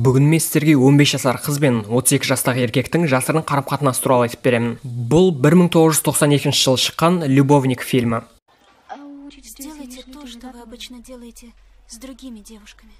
Бүгін мен сіздерге 15 жасар қыз бен 32 жастағы еркектің жасырын қарым-қатынасы туралы айтып беремін. Бұл 1992 жылы шыққан «Любовник» фильмі. Сделайте то, что вы обычно делаете с другими девушками.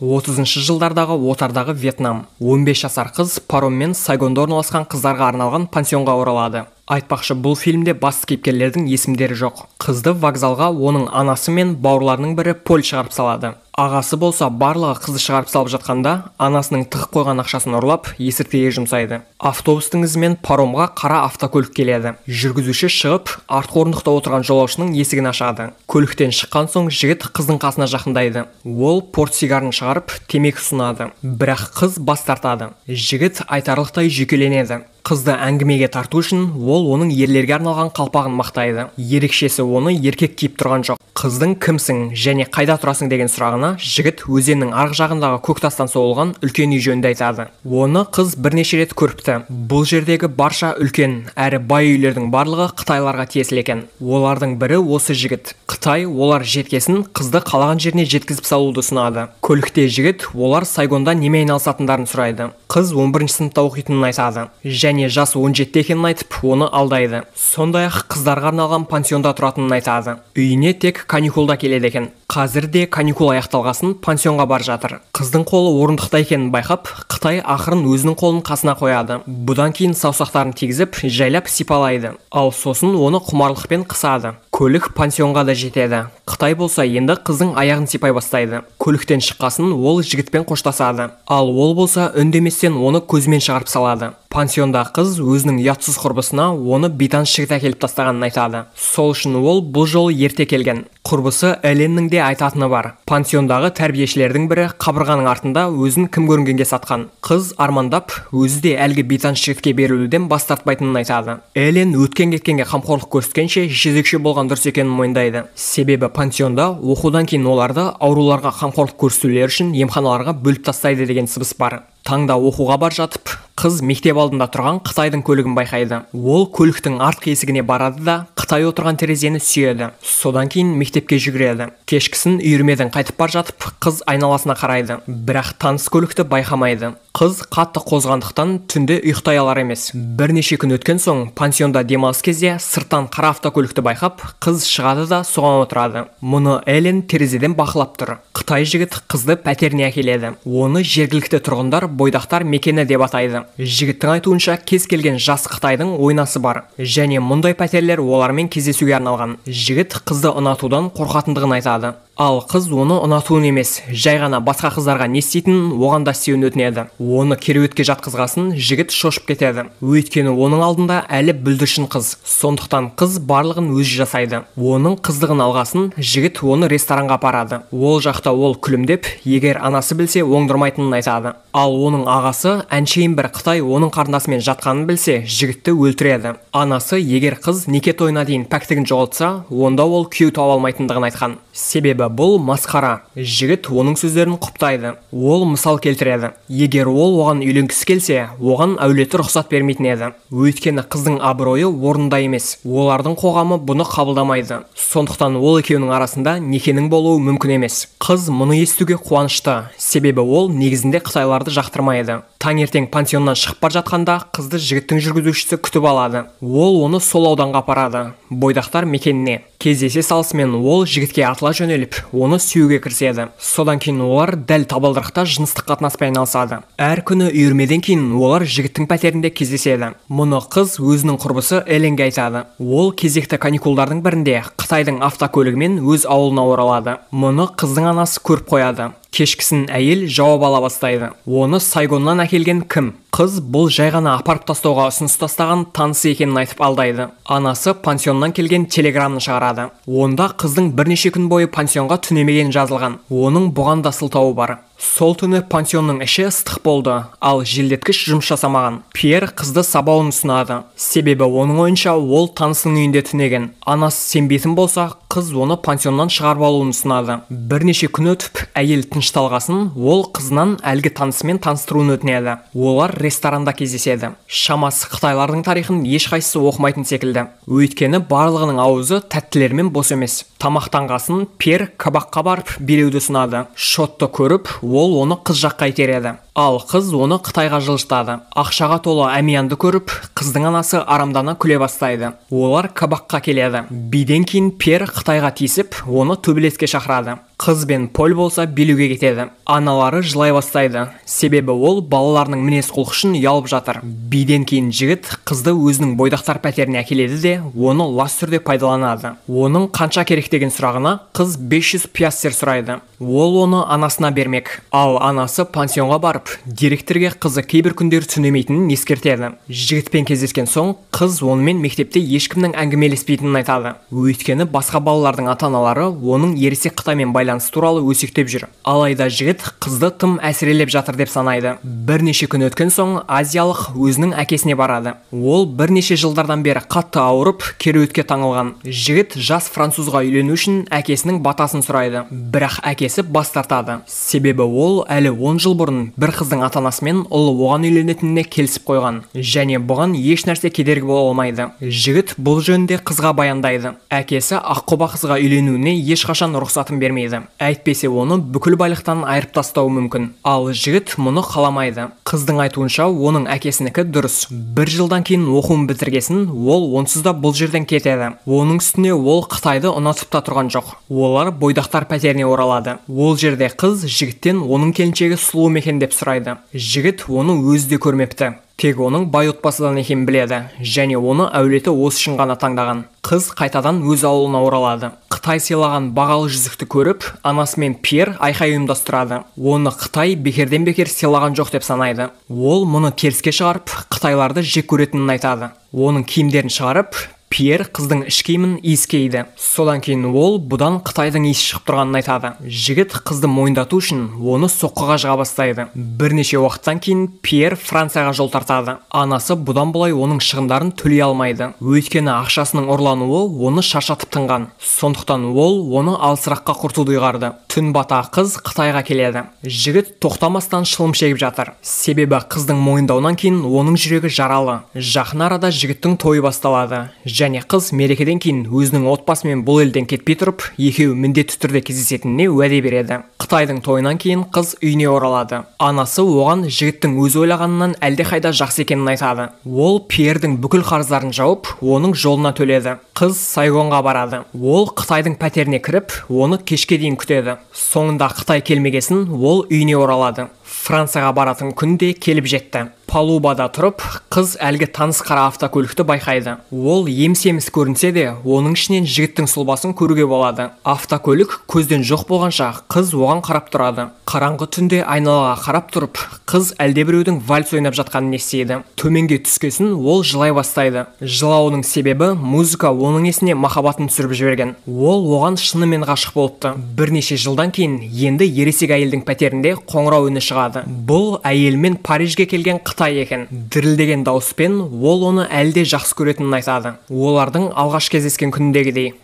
30-шы жылдардағы отардағы Вьетнам. 15 жасар қыз пароммен Сайгонда орналасқан қыздарға арналған пансионға оралады. Айтпақшы, бұл фильмде басты кейіпкерлердің есімдері жоқ. Қызды вокзалға оның анасы мен бауырларының бірі Поль шығарып салады. Ағасы болса барлығы қызды шығарып салып жатқанда, анасының тығып қойған ақшасын ұрлап, есірткіге жұмсайды. Автобустың ізімен паромға қара автокөлік келеді. Жүргізуші шығып, артқы орындықта отырған жолаушының есігін ашады. Көліктен шыққан соң жігіт қыздың қасына жақындайды. Ол портсигарын шығарып, темекі ұсынады. Бірақ қыз бас тартады. Жігіт айтарлықтай жүйкеленеді. Қызды әңгімеге тарту үшін ол оның ерлерге арналған қалпағын мақтайды. Ерекшесі оны еркек киіп тұрған жоқ. Қыздың кімсің және қайда тұрасың деген сұрағына жігіт өзеннің арғы жағындағы көк тастан соғылған үлкен үй жөнінде айтады. Оны қыз бірнеше рет көріпті. Бұл жердегі барша үлкен әрі бай үйлердің барлығы қытайларға тиесілі екен. Олардың бірі осы жігіт. Қытай олар жеткесін қызды қалаған жеріне жеткізіп салуды ұсынады. Көлікте жігіт олар Сайгонда неме айналысатындарын сұрайды. Қыз 11-ші сыныпта оқитынын айтады. Және жасы 17 екенін айтып, оны алдайды. Сондай-ақ қыздарға арналған пансионда тұратынын айтады. Үйіне тек каникулда келеді екен. Қазір де каникул аяқталғасын пансионға бар жатыр. Қыздың қолы орындықта екенін байқап, Қытай ақырын өзінің қолын қасына қояды. Бұдан кейін саусақтарын тигізіп, жайлап сипалайды. Ал сосын оны құмарлықпен қысады. Көлік пансионға да жетеді. Қытай болса енді қыздың аяғын сипай бастайды. Көліктен шыққасын ол жігітпен қоштасады. Ал ол болса үндеместен оны көзімен шығарып салады. Пансионда қыз өзінің ұятсыз құрбысына оны бейтаныс жігіт әкеліп тастағанын айтады. Сол үшін ол бұл жолы ерте келген. Құрбысы Эленнің де айтатыны бар. Пансиондағы тәрбиешілердің бірі қабырғаның артында өзін кім көрінгенге сатқан. Қыз армандап, өзі де әлгі бейтаныс жігітке берілуден бас тартпайтынын айтады. Элен өткен-кеткенге қамқорлық көрсеткенше жезөкше болған дұрыс екенін мойындайды. Себебі пансионда оқудан кейін оларды ауруларға қамқорлық көрсетулері үшін емханаларға бөліп тастайды деген сыбыс бар. Таңда оқуға бар жатып, қыз мектеп алдында тұрған Қытайдың көлігін байқайды. Ол көліктің артқы есігіне барады да Қытай отырған терезені сүйеді. Содан кейін мектепке жүгіреді. Кешкісін үйірмеден қайтып бар жатып, қыз айналасына қарайды. Бірақ таныс көлікті байқамайды. Қыз қатты қозғандықтан түнде ұйықтай алар емес. Бірнеше күн өткен соң пансионда демалыс кезде сырттан қара автокөлікті байқап, қыз шығады да соған отырады. Мұны Элен терезеден бақылап тұр. Қытай жігіт қызды пәтеріне әкеледі. Оны жергілікті тұрғындар бойдақтар мекені деп атайды. Жігіттің айтуынша кез келген жас Қытайдың ойнасы бар. Және мұндай пәтерлер олармен кездесуге арналған. Жігіт қызды ұнатудан қорқатындығын айтады. Ал қыз оны ұнатуын емес, жай ғана басқа қыздарға не істейтінін оған да істеуін өтінеді. Оны кереуетке жатқызғасын жігіт шошып кетеді. Өйткені оның алдында әлі бүлдіршін қыз. Сондықтан қыз барлығын өзі жасайды. Оның қыздығын алғасын жігіт оны ресторанға апарады. Ол жақта ол күлімдеп, егер анасы білсе оңдырмайтынын айтады. Ал оның ағасы әншейін бір Қытай оның қарындасымен жатқанын білсе, жігітті өлтіреді. Анасы егер қыз неке тойына дейін пәктігін жоғалтса, онда ол күйеу тауып алмайтындығын айтқан. Себебі бұл масқара. Жігіт оның сөздерін құптайды. Ол мысал келтіреді. Егер ол оған үйленгісі келсе, оған әулеті рұқсат бермейтін еді. Өйткені қыздың абыройы орнында емес. Олардың қоғамы бұны қабылдамайды. Сондықтан ол екеуінің арасында некенің болуы мүмкін емес. Қыз мұны естуге қуанышты. Себебі ол негізінде Қытайларды жақтырмайды. Таңертең пансионнан шығып бар жатқанда қызды жігіттің жүргізушісі күтіп алады. Ол оны сол ауданға апарады. Бойдақтар мекеніне. Кездесе салысымен ол жігітке атыла жөнеліп, оны сүюге кіріседі. Содан кейін олар дәл табалдырықта жыныстық қатынаспен айналысады. Әр күні үйірмеден кейін олар жігіттің пәтерінде кездеседі. Мұны қыз өзінің құрбысы Эленге айтады. Ол кезекті каникулдардың бірінде Қытайдың автокөлігімен өз ауылына оралады. Мұны қыздың анасы көріп қояды. Кешкісін әйел жауап ала бастайды. Оны Сайгоннан әкелген кім? Қыз бұл жай ғана апарып тастауға ұсыныс тастаған танысы екенін айтып алдайды. Анасы пансионнан келген телеграмны шығарады. Онда қыздың бірнеше күн бойы пансионға түнемеген жазылған. Оның бұған да сылтауы бар. Сол түні пансионның іші ыстық болды, ал желдеткіш жұмыс жасамаған. Пьер қызды сабауын ұсынады. Себебі оның ойынша ол танысының үйінде түнеген. Анасы сенбейтін болса, қыз оны пансионнан шығарып алуын ұсынады. Бірнеше күн өтіп, әйел тынышталғасын, ол қызынан әлгі танысымен таныстыруын өтінеді. Олар ресторанда кездеседі. Шамасы қытайлардың тарихын ешқайсысы оқымайтын секілді. Өйткені барлығының аузы тәттілермен бос емес. Тамақтанғасын Пьер кабакқа барып билеуді ұсынады. Шотты көріп, ол оны қыз жаққа итереді. Ал қыз оны Қытайға жылжытады. Ақшаға толы әмиянды көріп, қыздың анасы арамдана күле бастайды. Олар кабакқа келеді. Биден кейін Пьер Қытайға тиісіп, оны төбелеске шақырады. Қыз бен Поль болса билеуге кетеді. Аналары жылай бастайды. Себебі ол балаларының мінез құлқы үшін ұялып жатыр. Биден кейін жігіт қызды өзінің бойдақтар пәтеріне әкеледі де, оны лас түрде пайдаланады. Оның қанша керек деген сұрағына қыз 500 пиастер сұрайды. Ол оны анасына бермек. Ал анасы пансионға барып, директорге қызы кейбір күндер түнемейтінін ескертеді. Жігітпен кездескен соң, қыз онымен мектепте ешкімнің әңгімелеспейтінін айтады. Өйткені басқа балалардың ата-аналары оның ересек Қытаймен байланыс туралы өсектеп жүр. Алайда жігіт қызды тым әсірелеп жатыр деп санайды. Бірнеше күн өткен соң азиялық өзінің әкесіне барады. Ол бірнеше жылдардан бері қатты ауырып, кереуетке таңылған. Жігіт жас французға үйлену үшін әкесінің батасын сұрайды. Бірақ әкесі бас тартады. Себебі ол әлі 10 жыл бұрын бір қыздың ата-анасымен ұлы оған үйленетініне келісіп қойған. Және бұған еш нәрсе кедергі бола алмайды. Жігіт бұл жөнінде қызға баяндайды. Әкесі аққұба қызға үйленуіне ешқашан рұқсатын бермейді. Әйтпесе оны бүкіл байлықтан айырып тастауы мүмкін. Ал жігіт мұны қаламайды. Қыздың айтуынша оның әкесінікі дұрыс. Бір жылдан кейін оқуын бітіргесін, ол онсыз да бұл жерден кетеді. Оның үстіне ол Қытайды ұнатып та тұрған жоқ. Олар бойдақтар пәтеріне оралады. Ол жерде қыз жігіттен оның келіншегі сұлу ма екен деп сұрайды. Жігіт оны өзі де көрмепті. Тек оның бай отбасыдан екенін біледі, және оны әулеті осы үшін ғана таңдаған. Қыз қайтадан өз ауылына оралады. Қытай сыйлаған бағалы жүзікті көріп, анасы мен Пьер айқай ұйымдастырады. Оны Қытай бекерден бекер сыйлаған жоқ деп санайды. Ол мұны теріске шығарып, қытайларды жек көретінін айтады. Оның киімдерін шығарып, Пьер қыздың іш киімін иіскейді. Содан кейін ол бұдан Қытайдың иісі шығып тұрғанын айтады. Жігіт қызды мойындату үшін оны соққыға жыға бастайды. Бірнеше уақыттан кейін Пьер Францияға жол тартады. Анасы бұдан былай оның шығындарын төлей алмайды. Өйткені ақшасының ұрлануы оны шаршатып тынған. Сондықтан ол оны алысыраққа құртуды ұйғарды. Түн бата қыз Қытайға келеді. Жігіт тоқтамастан шылым шегіп жатыр. Себебі қыздың мойындауынан кейін оның жүрегі жаралы. Жақын арада жігіттің тойы басталады. Және қыз мерекеден кейін өзінің отбасымен бұл елден кетпей тұрып, екеуі міндетті түрде кездесетініне уәде береді. Қытайдың тойынан кейін қыз үйіне оралады. Анасы оған жігіттің өзі ойлағанынан әлдеқайда жақсы екенін айтады. Ол Пьердің бүкіл қарыздарын жауып, оның жолына төледі. Қыз Сайгонға барады. Ол Қытайдың пәтеріне кіріп, оны кешке дейін күтеді. Соңында Қытай келмегесін, ол үйіне оралады. Францияға баратын күн де келіп жетті. Палубада тұрып, қыз әлгі таныс қара автокөлікті байқайды. Ол емсеміз көрінсе де, оның ішінен жігіттің сұлбасын көруге болады. Автокөлік көзден жоқ болғанша қыз оған қарап тұрады. Қараңғы түнде айналаға қарап тұрып, қыз әлдебіреудің вальс ойнап жатқанын естиді. Төменге түскесін ол жылай бастайды. Жылауының себебі музыка оның есіне махаббатын түсіріп жіберген. Ол оған шынымен ғашық болыпты. Бірнеше жылдан кейін енді ересек әйелдің пәтерінде қоңырау үні шығады. Бұл әйелмен Парижге келген Қытай екен. Дірілдеген дауыспен ол оны әлде жақсы көретінін айтады. Олардың алғаш кездескен күніндегідей.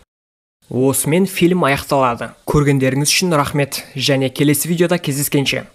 Осымен фильм аяқталады. Көргендеріңіз үшін рахмет, және келесі видеода кездескенше.